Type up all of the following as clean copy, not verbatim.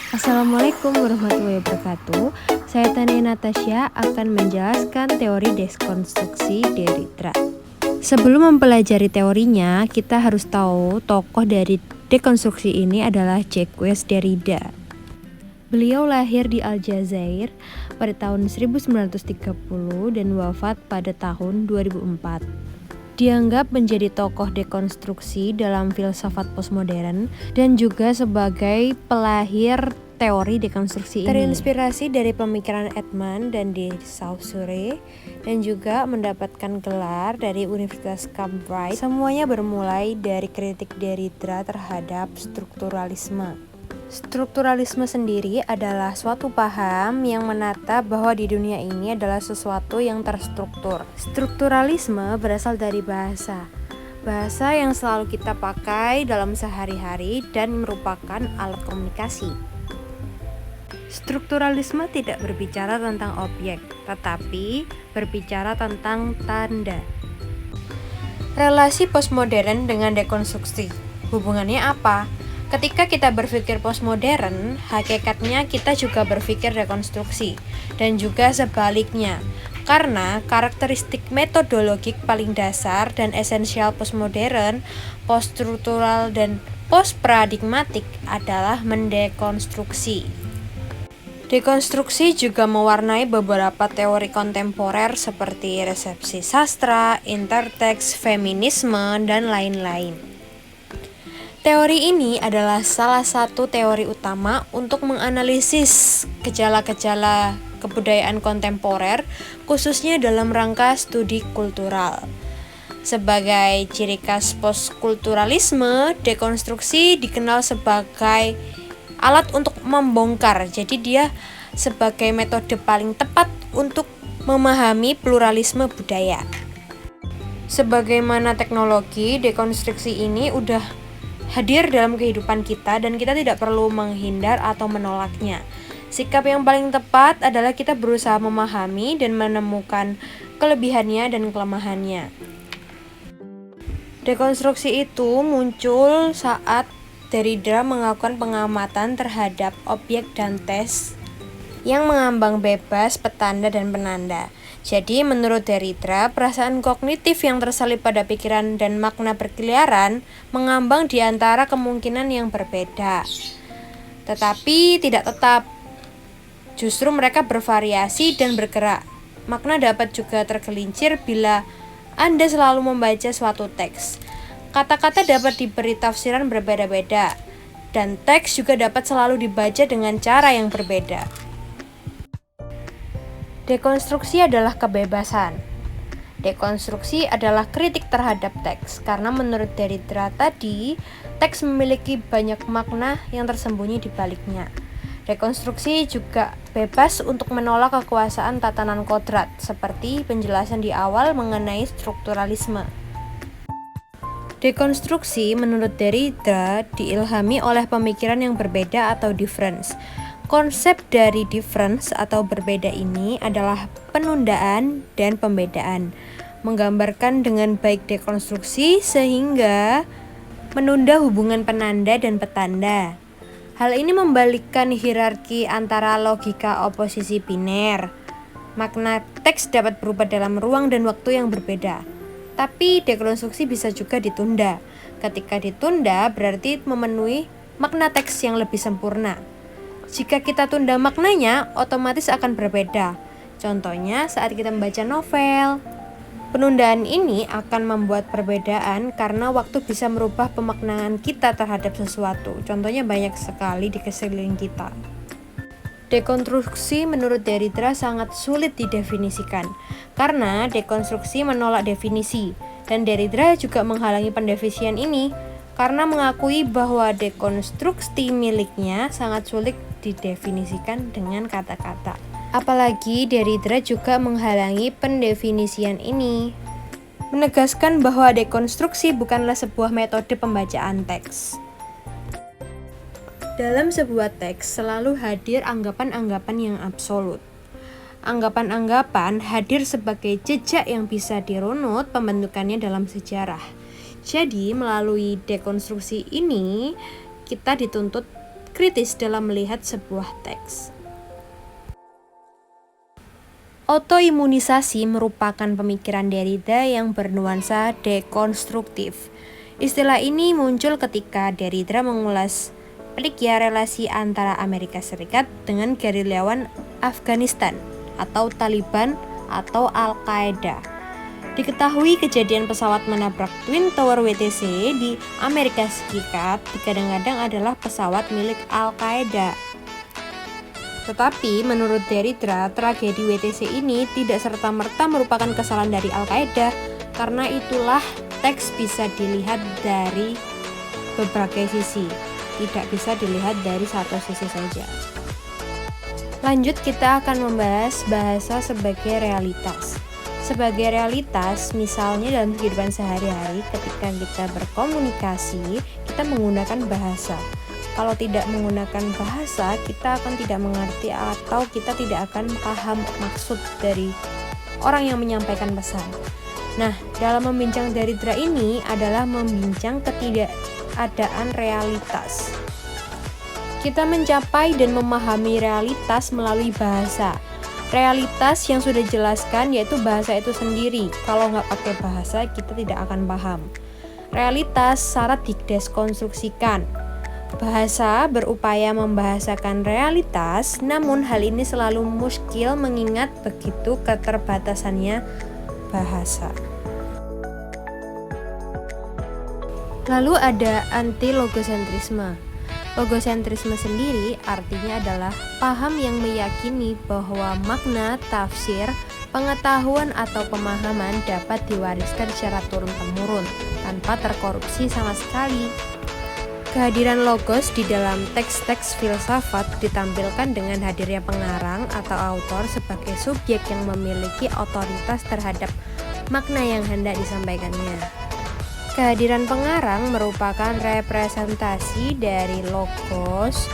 Assalamualaikum warahmatullahi wabarakatuh. Saya Tania Natasha akan menjelaskan teori dekonstruksi Derrida. Sebelum mempelajari teorinya, kita harus tahu tokoh dari dekonstruksi ini adalah Jacques Derrida. Beliau lahir di Aljazair pada tahun 1930 dan wafat pada tahun 2004. Dianggap menjadi tokoh dekonstruksi dalam filsafat postmodern dan juga sebagai pelahir teori dekonstruksi ini. Terinspirasi dari pemikiran Edman dan de Saussure dan juga mendapatkan gelar dari Universitas Cambridge. Semuanya bermulai dari kritik Derrida terhadap strukturalisme. Strukturalisme sendiri adalah suatu paham yang menata bahwa di dunia ini adalah sesuatu yang terstruktur. Strukturalisme berasal dari bahasa yang selalu kita pakai dalam sehari-hari dan merupakan alat komunikasi. Strukturalisme tidak berbicara tentang objek, tetapi berbicara tentang tanda. Relasi postmodern dengan dekonstruksi, hubungannya apa? Ketika kita berpikir postmodern, hakikatnya kita juga berpikir dekonstruksi, dan juga sebaliknya. Karena karakteristik metodologik paling dasar dan esensial postmodern, poststruktural, dan postparadigmatik adalah mendekonstruksi. Dekonstruksi juga mewarnai beberapa teori kontemporer seperti resepsi sastra, interteks, feminisme, dan lain-lain. Teori ini adalah salah satu teori utama untuk menganalisis gejala-gejala kebudayaan kontemporer, khususnya dalam rangka studi kultural. Sebagai ciri khas postkulturalisme, dekonstruksi dikenal sebagai alat untuk membongkar. Jadi dia sebagai metode paling tepat untuk memahami pluralisme budaya. Sebagaimana teknologi, dekonstruksi ini udah hadir dalam kehidupan kita dan kita tidak perlu menghindar atau menolaknya. Sikap yang paling tepat adalah kita berusaha memahami dan menemukan kelebihannya dan kelemahannya. Dekonstruksi itu muncul saat Derrida melakukan pengamatan terhadap objek dan tes yang mengambang bebas, petanda, dan penanda. Jadi menurut Derrida, perasaan kognitif yang tersalip pada pikiran dan makna berkeliaran mengambang di antara kemungkinan yang berbeda. Tetapi tidak tetap. Justru mereka bervariasi dan bergerak. Makna dapat juga tergelincir bila Anda selalu membaca suatu teks. Kata-kata dapat diberi tafsiran berbeda-beda, dan teks juga dapat selalu dibaca dengan cara yang berbeda. Dekonstruksi adalah kebebasan. Dekonstruksi adalah kritik terhadap teks, karena menurut Derrida tadi, teks memiliki banyak makna yang tersembunyi di baliknya. Dekonstruksi juga bebas untuk menolak kekuasaan tatanan kodrat, seperti penjelasan di awal mengenai strukturalisme. Dekonstruksi menurut Derrida diilhami oleh pemikiran yang berbeda atau difference. Konsep dari difference atau berbeda ini adalah penundaan dan pembedaan, menggambarkan dengan baik dekonstruksi sehingga menunda hubungan penanda dan petanda. Hal ini membalikkan hierarki antara logika oposisi biner. Makna teks dapat berubah dalam ruang dan waktu yang berbeda. Tapi dekonstruksi bisa juga ditunda. Ketika ditunda berarti memenuhi makna teks yang lebih sempurna. Jika kita tunda maknanya, otomatis akan berbeda. Contohnya saat kita membaca novel. Penundaan ini akan membuat perbedaan karena waktu bisa merubah pemaknaan kita terhadap sesuatu. Contohnya banyak sekali di sekeliling kita. Dekonstruksi menurut Derrida sangat sulit didefinisikan karena dekonstruksi menolak definisi, dan Derrida juga menghalangi pendefinisian ini karena mengakui bahwa dekonstruksi miliknya sangat sulit didefinisikan dengan kata-kata. Apalagi Derrida juga menghalangi pendefinisian ini, menegaskan bahwa dekonstruksi bukanlah sebuah metode pembacaan teks. Dalam sebuah teks selalu hadir anggapan-anggapan yang absolut. Anggapan-anggapan hadir sebagai jejak yang bisa dirunut pembentukannya dalam sejarah. Jadi melalui dekonstruksi ini kita dituntut kritis dalam melihat sebuah teks. Autoimunisasi merupakan pemikiran Derrida yang bernuansa dekonstruktif. Istilah ini muncul ketika Derrida mengulas peliknya relasi antara Amerika Serikat dengan gerilyawan Afghanistan atau Taliban atau Al-Qaeda. Diketahui kejadian pesawat menabrak Twin Tower WTC di Amerika Serikat kadang-kadang adalah pesawat milik Al-Qaeda. Tetapi menurut Derrida, tragedi WTC ini tidak serta-merta merupakan kesalahan dari Al-Qaeda. Karena itulah teks bisa dilihat dari berbagai sisi, tidak bisa dilihat dari satu sisi saja. Lanjut, kita akan membahas bahasa sebagai realitas. Sebagai realitas, misalnya dalam kehidupan sehari-hari ketika kita berkomunikasi, kita menggunakan bahasa. Kalau tidak menggunakan bahasa, kita akan tidak mengerti atau kita tidak akan paham maksud dari orang yang menyampaikan pesan. Nah, dalam membincang Derrida ini adalah membincang ketidakadaan realitas. Kita mencapai dan memahami realitas melalui bahasa. Realitas yang sudah dijelaskan yaitu bahasa itu sendiri. Kalau nggak pakai bahasa, kita tidak akan paham. Realitas syarat dideskonstruksikan. Bahasa berupaya membahasakan realitas, namun hal ini selalu muskil mengingat begitu keterbatasannya bahasa. Lalu ada anti-logosentrisme. Logosentrisme sendiri artinya adalah paham yang meyakini bahwa makna, tafsir, pengetahuan atau pemahaman dapat diwariskan secara turun-temurun tanpa terkorupsi sama sekali. Kehadiran logos di dalam teks-teks filsafat ditampilkan dengan hadirnya pengarang atau autor sebagai subjek yang memiliki otoritas terhadap makna yang hendak disampaikannya. Kehadiran pengarang merupakan representasi dari logos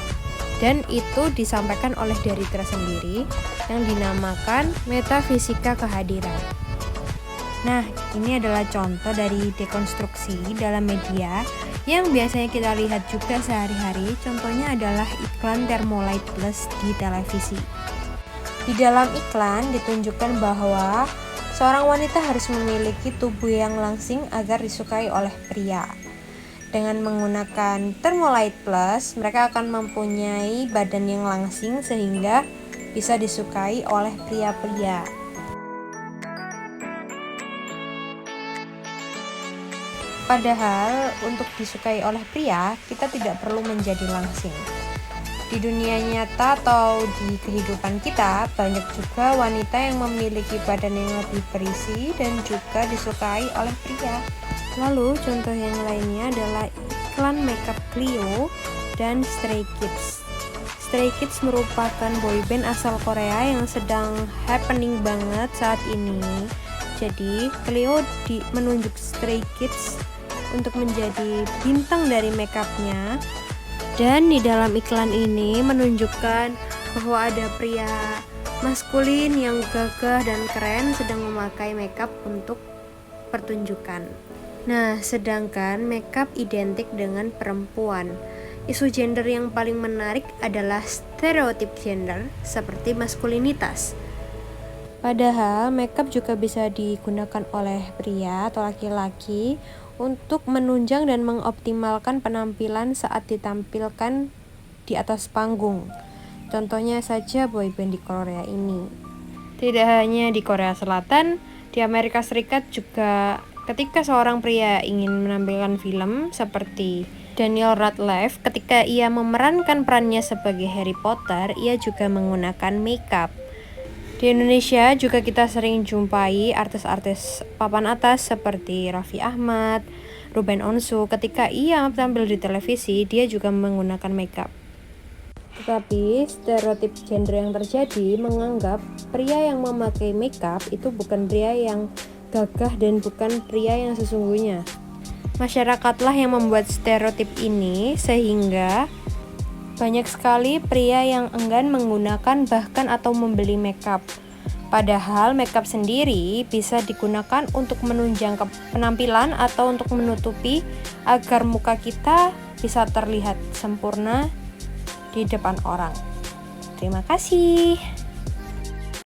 dan itu disampaikan oleh Derrida sendiri yang dinamakan metafisika kehadiran. Nah, ini adalah contoh dari dekonstruksi dalam media yang biasanya kita lihat juga sehari-hari. Contohnya adalah iklan Thermolite Plus di televisi. Di dalam iklan ditunjukkan bahwa seorang wanita harus memiliki tubuh yang langsing agar disukai oleh pria. Dengan menggunakan Thermolite Plus, mereka akan mempunyai badan yang langsing sehingga bisa disukai oleh pria-pria. Padahal untuk disukai oleh pria, kita tidak perlu menjadi langsing. Di dunia nyata atau di kehidupan kita, banyak juga wanita yang memiliki badan yang lebih berisi dan juga disukai oleh pria. Lalu contoh yang lainnya adalah iklan makeup Clio dan Stray Kids. Stray Kids merupakan boyband asal Korea yang sedang happening banget saat ini. Jadi Clio menunjuk Stray Kids untuk menjadi bintang dari makeupnya, dan di dalam iklan ini menunjukkan bahwa ada pria maskulin yang gagah dan keren sedang memakai makeup untuk pertunjukan. Nah, sedangkan makeup identik dengan perempuan. Isu gender yang paling menarik adalah stereotip gender seperti maskulinitas. Padahal makeup juga bisa digunakan oleh pria atau laki-laki untuk menunjang dan mengoptimalkan penampilan saat ditampilkan di atas panggung. Contohnya saja boyband di Korea ini. Tidak hanya di Korea Selatan, di Amerika Serikat juga ketika seorang pria ingin menampilkan film seperti Daniel Radcliffe, ketika ia memerankan perannya sebagai Harry Potter, ia juga menggunakan makeup. Di Indonesia juga kita sering jumpai artis-artis papan atas seperti Raffi Ahmad, Ruben Onsu. Ketika ia tampil di televisi, dia juga menggunakan makeup. Tetapi stereotip gender yang terjadi menganggap pria yang memakai makeup itu bukan pria yang gagah dan bukan pria yang sesungguhnya. Masyarakatlah yang membuat stereotip ini sehingga banyak sekali pria yang enggan menggunakan bahkan atau membeli makeup. Padahal makeup sendiri bisa digunakan untuk menunjang penampilan atau untuk menutupi agar muka kita bisa terlihat sempurna di depan orang. Terima kasih.